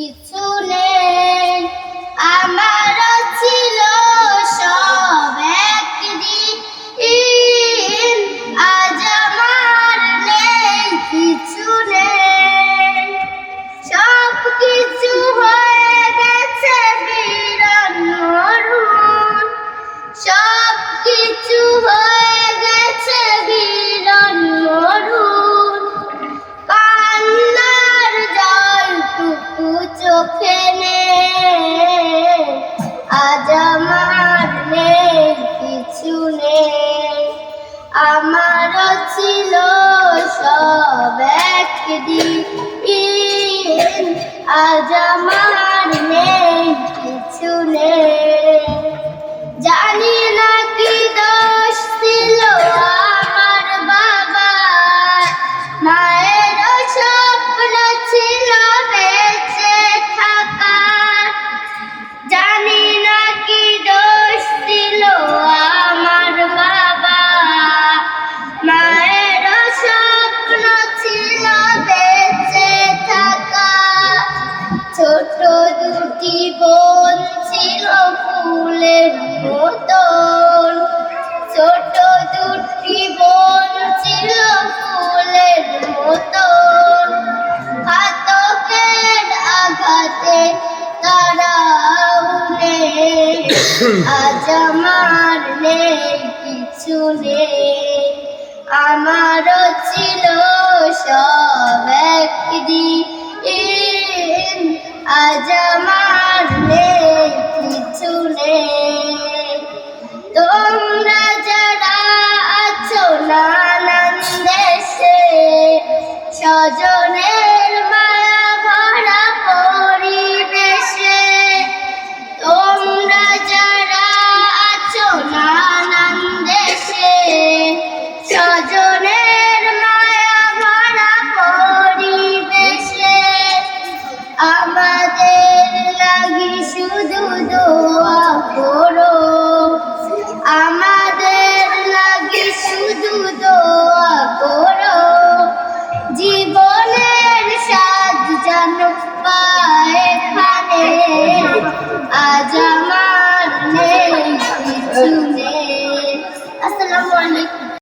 কিছু নেই, আমার ছিল সব একদিন, আজ আমার নেই কিছু নেই। সব কিছু হয়ে গেছে বিরান মরুন, সব কিছু হয়ে গেছে বিরান মরুন। কান্নার জলটুকু চোখে নেই, আজ আমার নেই কিছু নেই। আমারও ছিল সব একদিন, আজ আমার নেই কিছু নেই। জানি না কি দোষ ছিল আমার বাবার, মায়েরও স্বপ্ন ছিল বেঁচে থাকার। জানি না কি দোষ ছিল আমার বাবার, মায়েরও স্বপ্ন ছিল বেঁচে থাকার। ছোট দুটি বোন ছিল ফুলের মতন, ছোট দুটি বোন ছিল ফুলের মতন। ঘাতকের আঘাতে তারাও নেই, আজ আমার নেই কিছু নেই। আমারও ছিল সব একদিন, আজ আমার নেই কিছু নেই। তোমরা যারা আছো নানান দেশে, স্বজনে